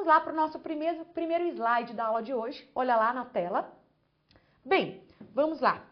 lá para o nosso primeiro slide da aula de hoje. Olha lá na tela. Bem, vamos lá.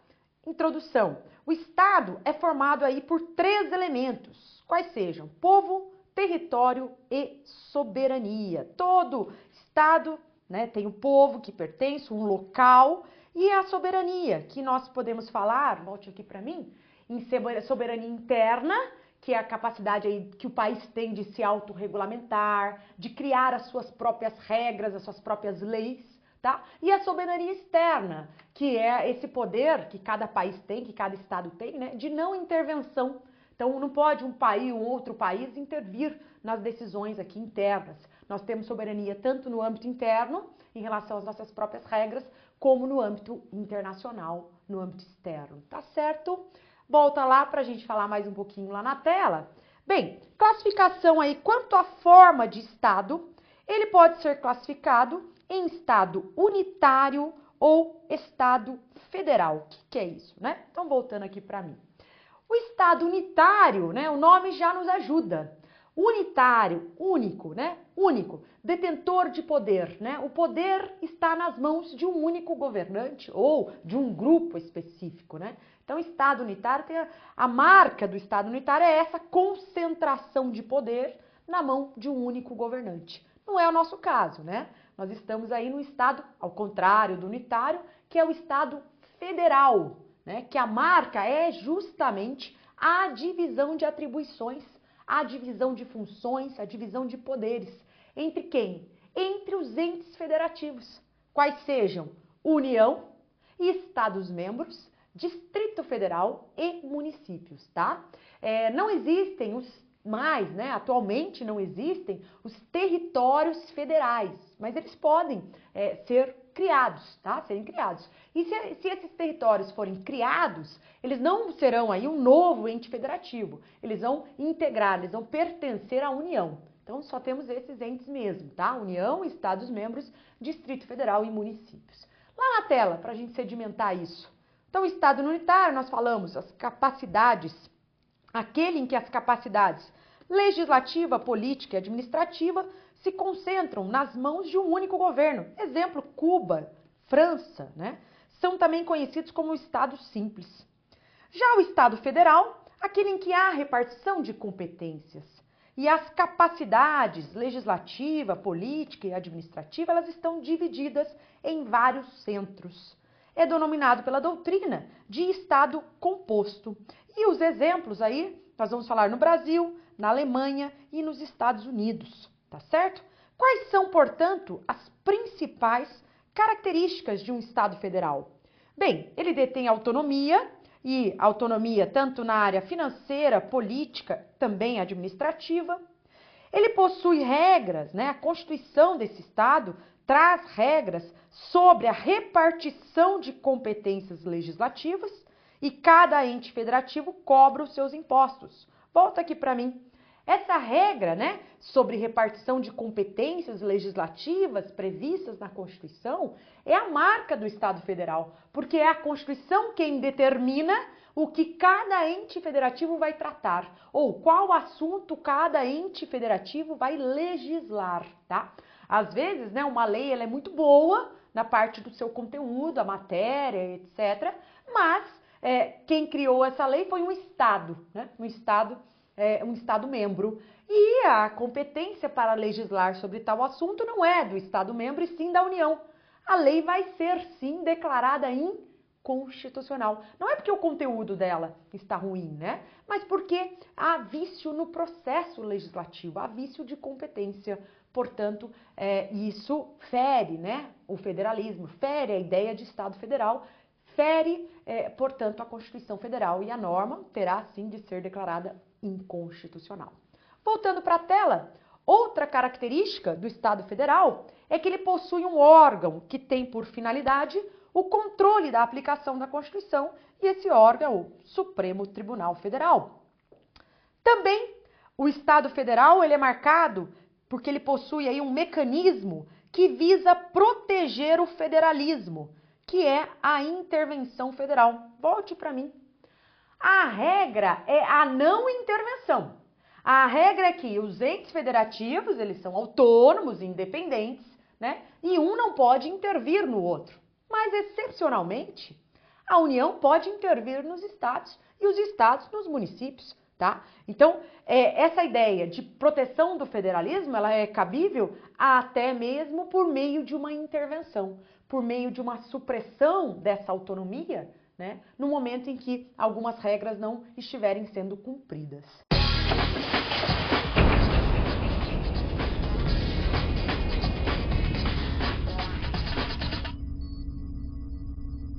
Introdução. O Estado é formado aí por 3 elementos, quais sejam povo, território e soberania. Todo Estado, né, tem o povo que pertence, um local, e a soberania, que nós podemos falar, volte aqui para mim, em soberania interna, que é a capacidade aí que o país tem de se autorregulamentar, de criar as suas próprias regras, as suas próprias leis, tá? E a soberania externa, que é esse poder que cada país tem, que cada estado tem, né, de não intervenção. Então, não pode um país ou outro país intervir nas decisões aqui internas. Nós temos soberania tanto no âmbito interno, em relação às nossas próprias regras, como no âmbito internacional, no âmbito externo, tá certo? Volta lá para a gente falar mais um pouquinho lá na tela. Bem, classificação aí quanto à forma de Estado, ele pode ser classificado em Estado unitário ou Estado federal. O que é isso, né? Então, voltando aqui para mim. O Estado unitário, né? O nome já nos ajuda. Unitário, único, né? Único, detentor de poder, né? O poder está nas mãos de um único governante ou de um grupo específico, né? Então, Estado unitário, a marca do Estado unitário é essa concentração de poder na mão de um único governante. Não é o nosso caso, né? Nós estamos aí no Estado, ao contrário do unitário, que é o Estado federal, né? Que a marca é justamente a divisão de atribuições, a divisão de funções, a divisão de poderes. Entre quem? Entre os entes federativos, quais sejam União, Estados-membros, Distrito Federal e municípios, tá? Não existem né? Atualmente não existem os territórios federais, mas eles podem ser criados, tá? Serem criados. E se esses territórios forem criados, eles não serão aí um novo ente federativo. Eles vão integrar, eles vão pertencer à União. Então, só temos esses entes mesmo, tá? União, Estados-membros, Distrito Federal e municípios. Lá na tela, para a gente sedimentar isso. Então, o Estado unitário, nós falamos as capacidades, aquele em que as capacidades legislativa, política e administrativa se concentram nas mãos de um único governo. Exemplo, Cuba, França, né? São também conhecidos como Estados simples. Já o Estado federal, aquele em que há repartição de competências. E as capacidades legislativa, política e administrativa, elas estão divididas em vários centros. É denominado pela doutrina de Estado composto. E os exemplos aí, nós vamos falar no Brasil, na Alemanha e nos Estados Unidos, tá certo? Quais são, portanto, as principais características de um Estado federal? Bem, ele detém autonomia, e autonomia tanto na área financeira, política, também administrativa. Ele possui regras, né? A Constituição desse Estado traz regras sobre a repartição de competências legislativas e cada ente federativo cobra os seus impostos. Volta aqui para mim. Essa regra, né, sobre repartição de competências legislativas previstas na Constituição é a marca do Estado Federal, porque é a Constituição quem determina o que cada ente federativo vai tratar, ou qual assunto cada ente federativo vai legislar, tá? Às vezes, né, uma lei ela é muito boa na parte do seu conteúdo, a matéria, etc., mas quem criou essa lei foi um Estado, né? Um Estado membro. E a competência para legislar sobre tal assunto não é do Estado membro, e sim da União. A lei vai ser, sim, declarada inconstitucional. Não é porque o conteúdo dela está ruim, né? Mas porque há vício no processo legislativo, há vício de competência. Portanto, isso fere, né, o federalismo, fere a ideia de Estado federal, fere, portanto, a Constituição Federal, e a norma terá, sim, de ser declarada inconstitucional. Voltando para a tela, outra característica do Estado Federal é que ele possui um órgão que tem por finalidade o controle da aplicação da Constituição, e esse órgão é o Supremo Tribunal Federal. Também o Estado Federal ele é marcado porque ele possui aí um mecanismo que visa proteger o federalismo, que é a intervenção federal. Volte para mim. A regra é a não intervenção. A regra é que os entes federativos, eles são autônomos e independentes, né? E um não pode intervir no outro. Mas, excepcionalmente, a União pode intervir nos estados e os estados nos municípios, tá? Então, essa ideia de proteção do federalismo, ela é cabível até mesmo por meio de uma intervenção, por meio de uma supressão dessa autonomia, né? No momento em que algumas regras não estiverem sendo cumpridas.